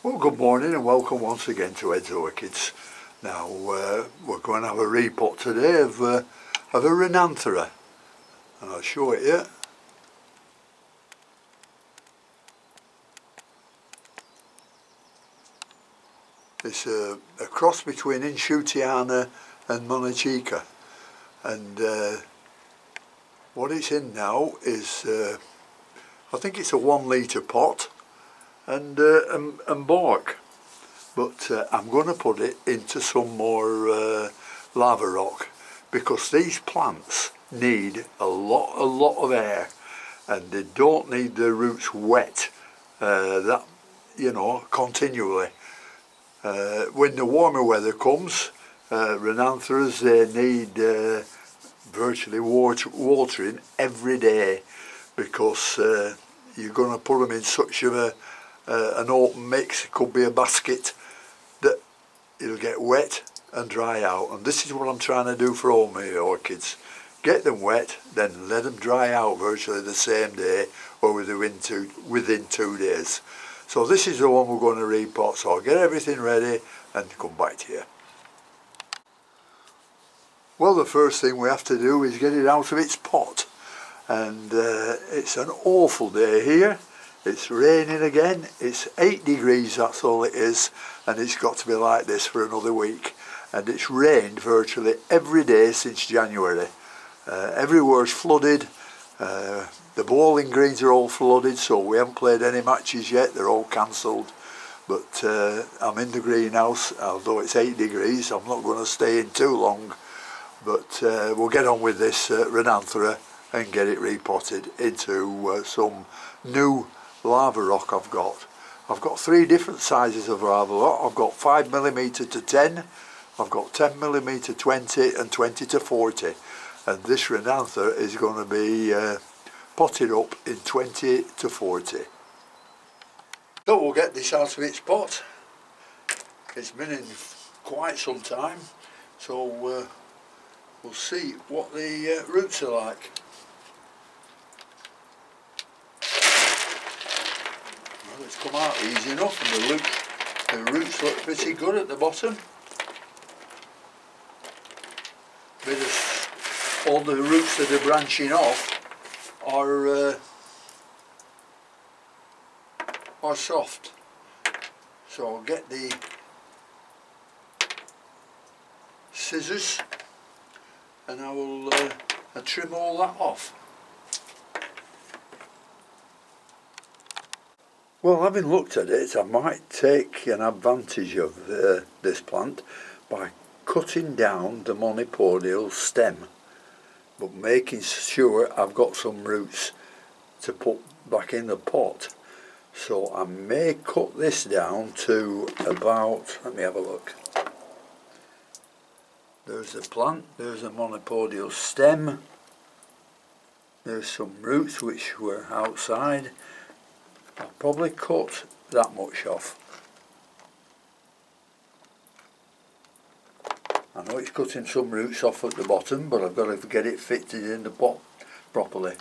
Well, good morning and welcome once again to Ed's Orchids. Now we're going to have a repot today of a Renanthera, and I'll show it you. It's a cross between Inshutiana and Monachica, and what it's in now is I think it's a 1 litre pot and bark, but I'm going to put it into some more lava rock, because these plants need a lot of air, and they don't need their roots wet continually. When the warmer weather comes, Renantheras, they need virtually watering every day, because you're going to put them in such an open mix. It could be a basket, that it'll get wet and dry out, and this is what I'm trying to do for all my orchids. Get them wet, then let them dry out virtually the same day or within 2 days. So this is the one we're going to repot, so I'll get everything ready and come back to you. Well, the first thing we have to do is get it out of its pot, and it's an awful day here. It's raining again. It's 8 degrees, that's all it is, and it's got to be like this for another week. And it's rained virtually every day since January. Everywhere's flooded. The bowling greens are all flooded, so we haven't played any matches yet. They're all cancelled. But I'm in the greenhouse, although it's 8 degrees. I'm not going to stay in too long, but we'll get on with this Renanthera and get it repotted into some new lava rock I've got. I've got 3 different sizes of lava rock. I've got 5mm to 10, I've got 10mm 20 and 20 to 40, and this Renanthera is going to be potted up in 20 to 40. So we'll get this out of its pot. It's been in quite some time, so we'll see what the roots are like. Well, it's come out easy enough, and the roots look pretty good at the bottom. All the roots that are branching off are soft. So I'll get the scissors and I will trim all that off. Well, having looked at it, I might take an advantage of this plant by cutting down the monopodial stem, but making sure I've got some roots to put back in the pot. So I may cut this down to about, let me have a look. There's the plant, there's a monopodial stem, there's some roots which were outside. I'll probably cut that much off. I know it's cutting some roots off at the bottom, but I've got to get it fitted in the pot properly.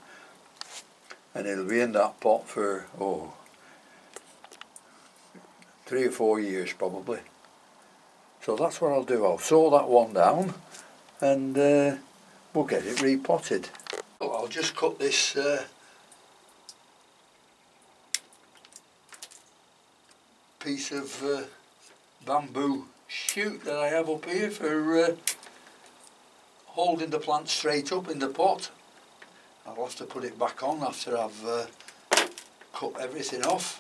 And it'll be in that pot for 3 or 4 years probably. So that's what I'll do. I'll saw that one down and we'll get it repotted. So I'll just cut this piece of bamboo shoot that I have up here for holding the plant straight up in the pot. I'll have to put it back on after I've cut everything off.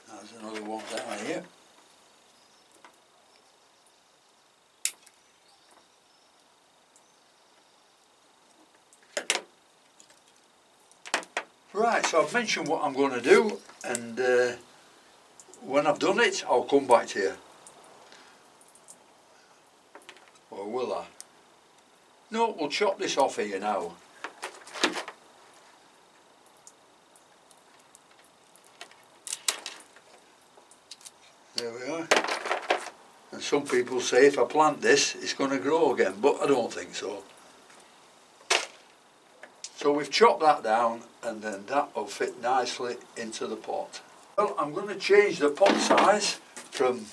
There's another one down here. Right, so I've mentioned what I'm going to do, and when I've done it, I'll come back to you. Or will I? No, we'll chop this off here now. There we are. And some people say if I plant this, it's going to grow again, but I don't think so. So we've chopped that down, and then that will fit nicely into the pot. Well, I'm going to change the pot size from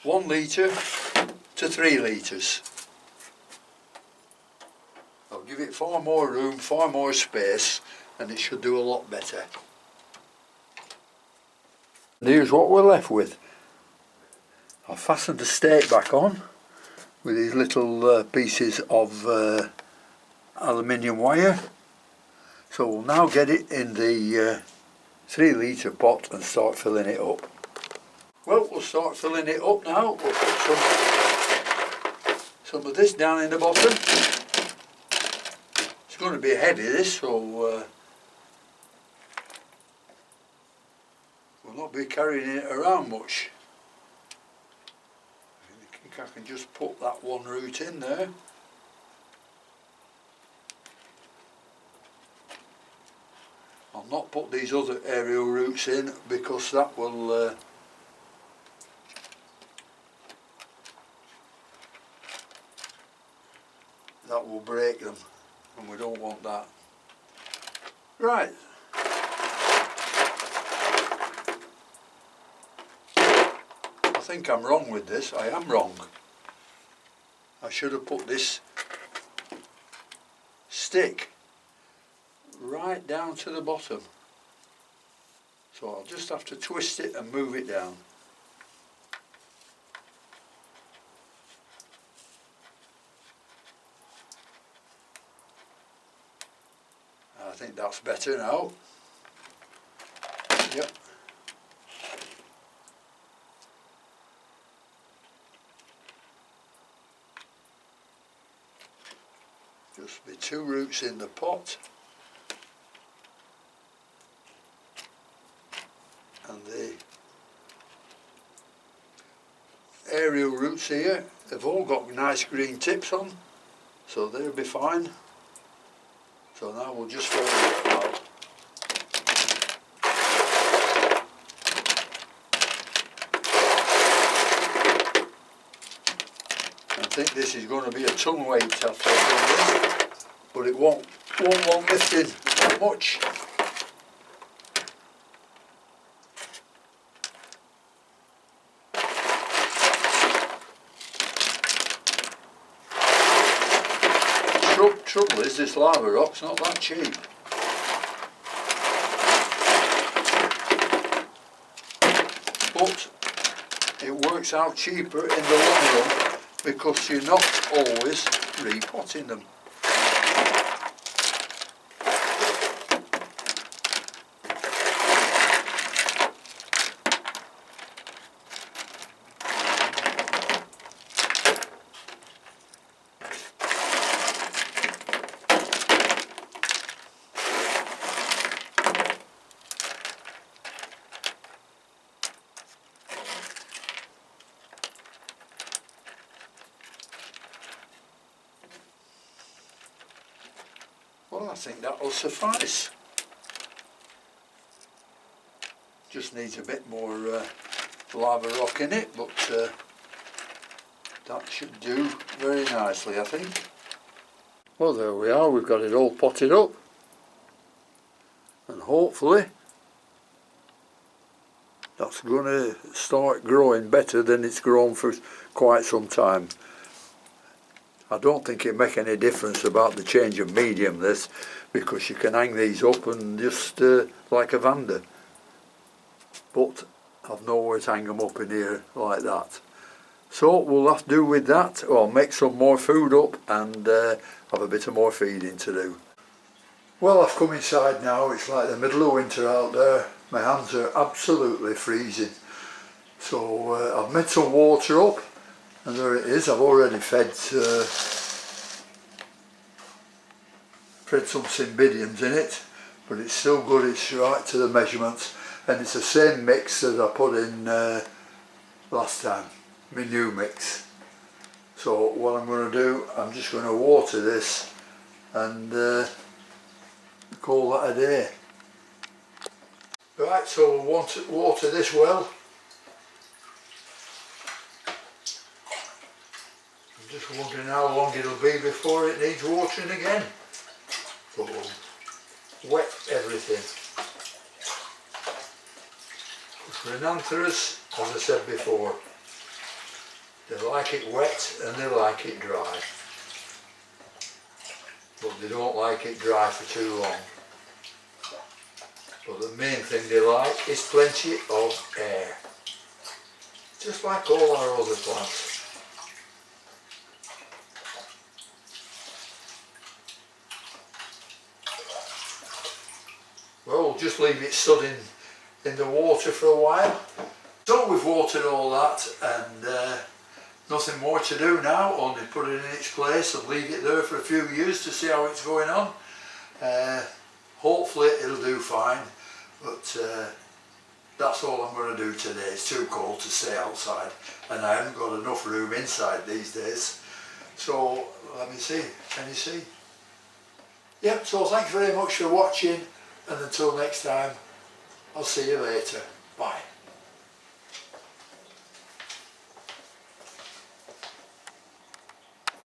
1 litre to 3 litres. I'll give it far more room, far more space, and it should do a lot better. And here's what we're left with. I've fastened the stake back on with these little pieces of aluminium wire. So we'll now get it in the 3 litre pot and start filling it up. Well, we'll start filling it up now. We'll put some of this down in the bottom. It's going to be heavy, this, so we'll not be carrying it around much. I think I can just put that one root in there. I'll not put these other aerial roots in because that will break them, and we don't want that. Right. I think I'm wrong with this. I am wrong. I should have put this stick right down to the bottom. So I'll just have to twist it and move it down. I think that's better now. Yep. Just be 2 roots in the pot. And the aerial roots here, they've all got nice green tips on, so they'll be fine. So now we'll just fold it out. I think this is going to be a ton weight after I've done this, but it won't want lifting that much. Trouble is, this lava rock's not that cheap. But it works out cheaper in the long run because you're not always repotting them. Well, I think that will suffice. Just needs a bit more lava rock in it, but that should do very nicely, I think. Well, there we are, we've got it all potted up, and hopefully that's going to start growing better than it's grown for quite some time. I don't think it make any difference about the change of medium, this, because you can hang these up and just like a Vanda. But I've nowhere to hang them up in here like that. So we'll have to do with that, or make some more food up and have a bit of more feeding to do. Well, I've come inside now, it's like the middle of winter out there. My hands are absolutely freezing. So I've made some water up. And there it is. I've already fed some cymbidiums in it, but it's still good, it's right to the measurements, and it's the same mix that I put in last time, my new mix. So what I'm going to do, I'm just going to water this and call that a day. Right, so we'll want to water this well. Just wondering how long it'll be before it needs watering again. But we'll wet everything. Renantheras, as I said before, they like it wet and they like it dry, but they don't like it dry for too long. But the main thing they like is plenty of air, just like all our other plants. Well, we'll just leave it stood in the water for a while. So we've watered all that, and nothing more to do now, only put it in its place and leave it there for a few years to see how it's going on. Hopefully it'll do fine, but that's all I'm going to do today. It's too cold to stay outside and I haven't got enough room inside these days. So let me see, can you see? Yep, so thanks very much for watching, and until next time, I'll see you later. Bye.